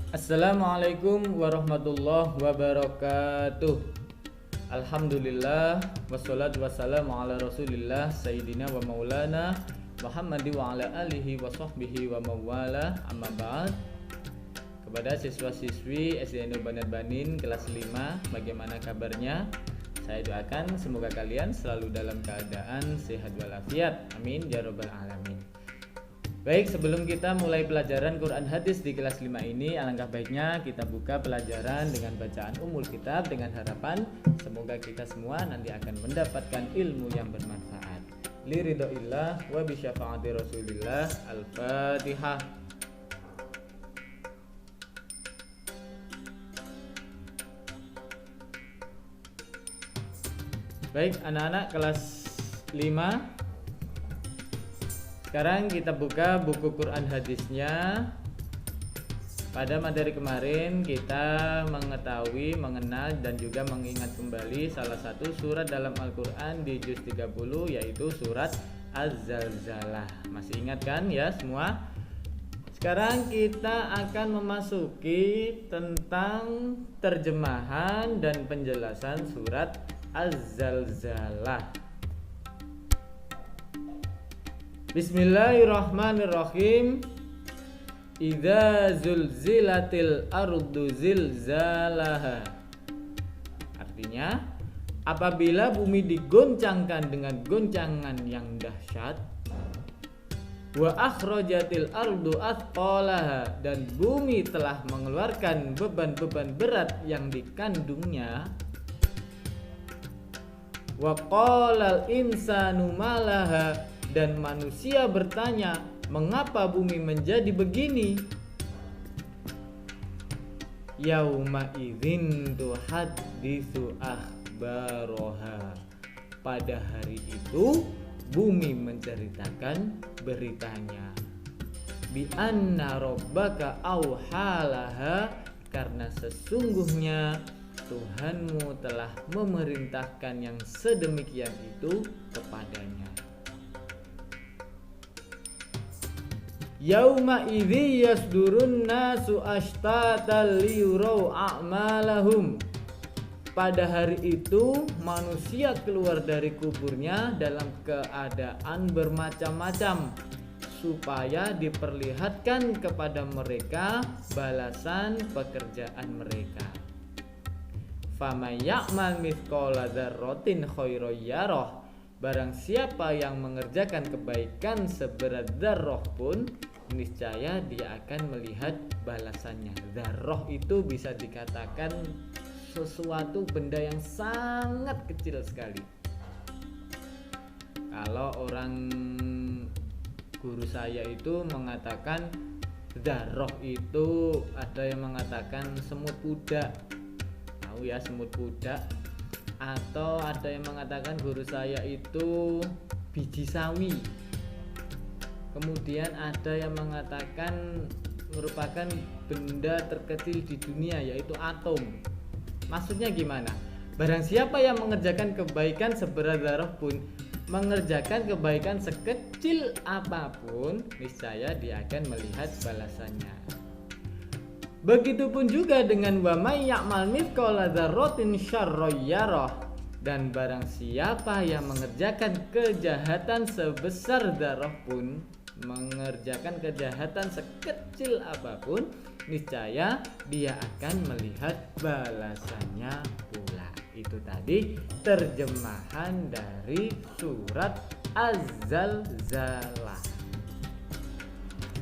Assalamualaikum warahmatullahi wabarakatuh. Alhamdulillah wassalatu wassalamu ala rasulillah Sayyidina wa maulana Muhammadi wa ala alihi wa sahbihi wa mawala. Amma ba'd. Kepada siswa-siswi SD Nur Bandar Banin kelas 5, bagaimana kabarnya? Saya doakan semoga kalian selalu dalam keadaan sehat walafiat. Amin ya rabbal alamin. Baik, sebelum kita mulai pelajaran Quran Hadis di kelas 5 ini, alangkah baiknya kita buka pelajaran dengan bacaan umul kitab dengan harapan semoga kita semua nanti akan mendapatkan ilmu yang bermanfaat. Liridhoillah wa bisyafaati Rasulillah. Al-Fatihah. Baik, anak-anak kelas 5, sekarang kita buka buku Quran hadisnya. Pada materi kemarin kita mengetahui, mengenal dan juga mengingat kembali salah satu surat dalam Al-Quran di juz 30, yaitu surat Az-Zalzalah. Masih ingat kan ya semua? Sekarang kita akan memasuki tentang terjemahan dan penjelasan surat Az-Zalzalah. Bismillahirrahmanirrahim. Idza zulzilatil ardu zilzalaha. Artinya, apabila bumi digoncangkan dengan goncangan yang dahsyat, wa akhrajatil ardu athqalaha, dan bumi telah mengeluarkan beban-beban berat yang dikandungnya, wa qalal insanu malaha, dan manusia bertanya, mengapa bumi menjadi begini? Yauma idzin tuhadditsu akhbaroha. Pada hari itu bumi menceritakan beritanya. Bi anna rabbaka auhalaha, karena sesungguhnya Tuhanmu telah memerintahkan yang sedemikian itu kepadanya. Yauma idzi yasdurun nasu ashtatan liyurau a'malahum. Pada hari itu manusia keluar dari kuburnya dalam keadaan bermacam-macam, supaya diperlihatkan kepada mereka balasan pekerjaan mereka. Faman ya'mal mithqala dzarratin khairan yarah. Barang siapa yang mengerjakan kebaikan seberat dzarrah pun, niscaya dia akan melihat balasannya. Dzarrah itu bisa dikatakan sesuatu benda yang sangat kecil sekali. Kalau orang guru saya itu mengatakan dzarrah itu, ada yang mengatakan semut pudak. Tahu ya semut pudak? Atau ada yang mengatakan guru saya itu biji sawi. Kemudian ada yang mengatakan merupakan benda terkecil di dunia, yaitu atom. Maksudnya gimana? Barang siapa yang mengerjakan kebaikan seberat dzarrah pun, mengerjakan kebaikan sekecil apapun, niscaya dia akan melihat balasannya. Begitupun juga dengan wa may ya'mal mithqala dzarratin syarran yarah, dan barang siapa yang mengerjakan kejahatan sebesar dzarrah pun, mengerjakan kejahatan sekecil apapun, niscaya dia akan melihat balasannya pula. Itu tadi terjemahan dari surat Az-Zalzalah.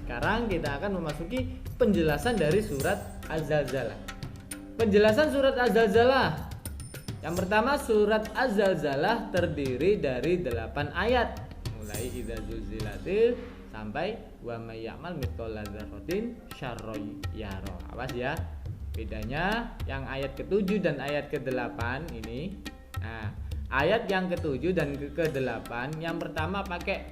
Sekarang kita akan memasuki penjelasan dari surat Az-Zalzalah. Penjelasan surat Az-Zalzalah. Yang pertama, surat Az-Zalzalah terdiri dari 8 ayat, mulai idza zulzilatil sampai wa may ya'mal mithqala dzarratin syarran yarah. Awas ya. Bedanya yang ayat ke-7 dan ayat ke-8 ini. Nah, ayat yang ke-7 dan ke-8 yang pertama pakai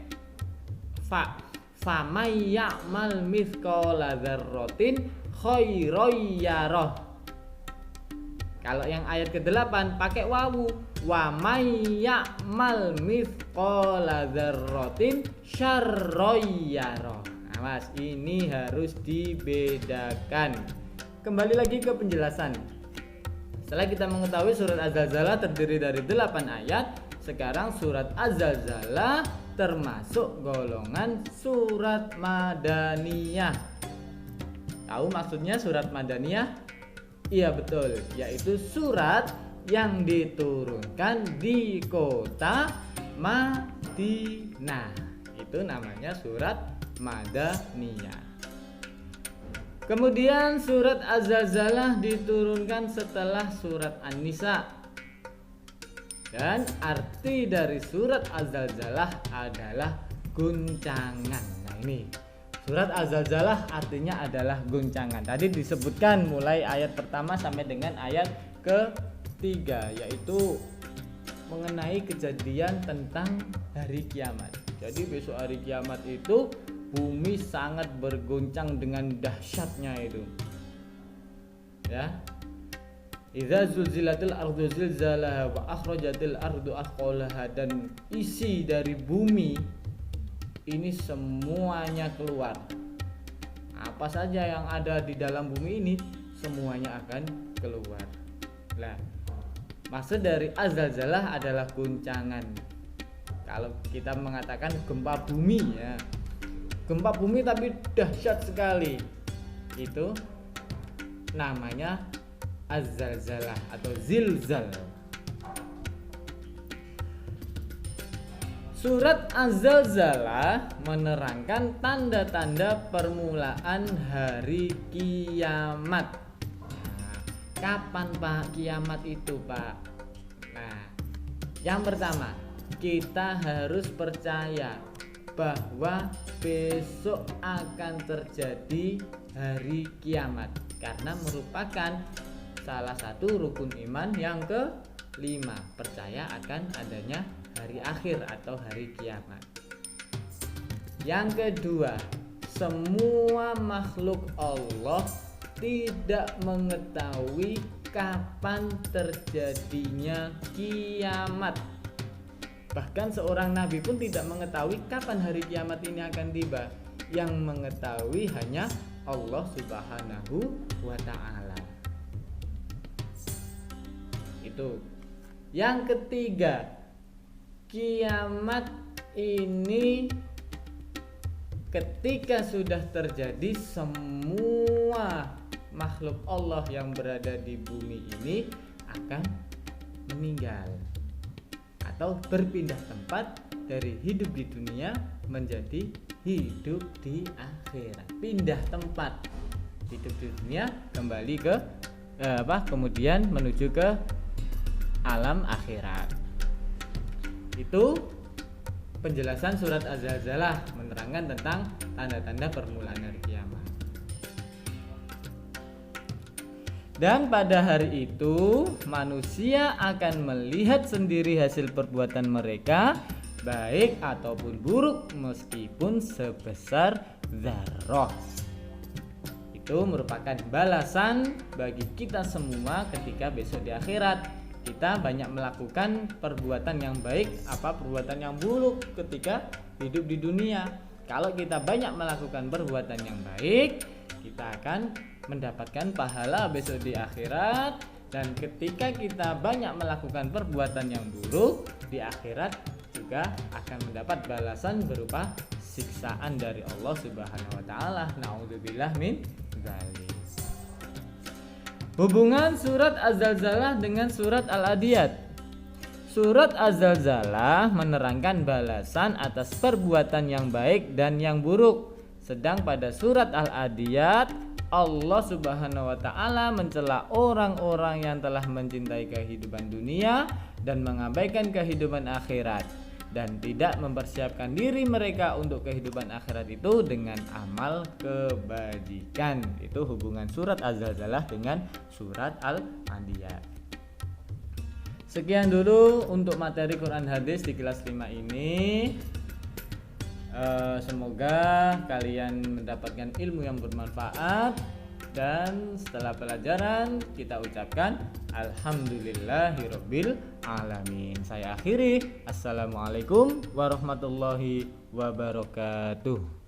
fa. Famay ya'mal mithqala dzarratin khairan yarah. Kalau yang ayat ke-8 pakai wawu, wa may ya'mal mithqala dzarratin syarran yarah. Awas, ini harus dibedakan. kembali lagi ke penjelasan. Setelah kita mengetahui surat Az-Zalzalah terdiri dari 8 ayat, sekarang surat Az-Zalzalah termasuk golongan surat Madaniyah. Tahu maksudnya surat Madaniyah? Iya betul, yaitu surat yang diturunkan di kota Madinah. Itu namanya surat Madaniyah. Kemudian surat Az-Zalzalah diturunkan setelah surat An-Nisa. Dan arti dari surat Az-Zalzalah adalah guncangan. Nah ini, surat Az-Zalzalah artinya adalah guncangan. Tadi disebutkan mulai ayat pertama sampai dengan ayat ketiga, yaitu mengenai kejadian tentang hari kiamat. Jadi besok hari kiamat itu bumi sangat bergoncang dengan dahsyatnya itu. Ya. Idza zulzilatil ardu zilzalaha wa akhrajatil ardu athqalaha, dan isi dari bumi ini semuanya keluar. Apa saja yang ada di dalam bumi ini semuanya akan keluar. Nah, maksud dari Az-Zalzalah adalah guncangan. Kalau kita mengatakan gempa bumi ya, gempa bumi tapi dahsyat sekali, itu namanya Az-Zalzalah atau zilzal. Surat Az-Zalzalah menerangkan tanda-tanda permulaan hari kiamat. Nah, kapan Pak kiamat itu Pak? Nah, yang pertama kita harus percaya bahwa besok akan terjadi hari kiamat, karena merupakan salah satu rukun iman yang ke-5, percaya akan adanya hari akhir atau hari kiamat. Yang kedua, semua makhluk Allah tidak mengetahui kapan terjadinya kiamat. Bahkan seorang nabi pun tidak mengetahui kapan hari kiamat ini akan tiba. Yang mengetahui hanya Allah Subhanahu wa ta'ala. Itu. Yang ketiga, kiamat ini ketika sudah terjadi, semua makhluk Allah yang berada di bumi ini akan meninggal atau berpindah tempat dari hidup di dunia menjadi hidup di akhirat. Pindah tempat, hidup di dunia kembali ke kemudian menuju ke alam akhirat. Itu penjelasan surat Az-Zalzalah menerangkan tentang tanda-tanda permulaan hari kiamat. Dan pada hari itu manusia akan melihat sendiri hasil perbuatan mereka, baik ataupun buruk, meskipun sebesar dzarrah. Itu merupakan balasan bagi kita semua ketika besok di akhirat kita banyak melakukan perbuatan yang baik apa perbuatan yang buruk ketika hidup di dunia. Kalau kita banyak melakukan perbuatan yang baik, kita akan mendapatkan pahala besok di akhirat. Dan ketika kita banyak melakukan perbuatan yang buruk, di akhirat juga akan mendapat balasan berupa siksaan dari Allah Subhanahu wa ta'ala. Na'udzubillah min dzalik. Hubungan surat Az-Zalzalah dengan surat Al-Adiyat. Surat Az-Zalzalah menerangkan balasan atas perbuatan yang baik dan yang buruk. Sedang pada surat Al-Adiyat, Allah Subhanahu wa ta'ala mencela orang-orang yang telah mencintai kehidupan dunia dan mengabaikan kehidupan akhirat, dan tidak mempersiapkan diri mereka untuk kehidupan akhirat itu dengan amal kebajikan. Itu hubungan surat Az-Zalzalah dengan surat Al-Adiyat. Sekian dulu untuk materi Quran Hadis di kelas 5 ini. Semoga kalian mendapatkan ilmu yang bermanfaat, dan setelah pelajaran kita ucapkan alhamdulillahirabbil alamin. Saya akhiri. Assalamualaikum warahmatullahi wabarakatuh.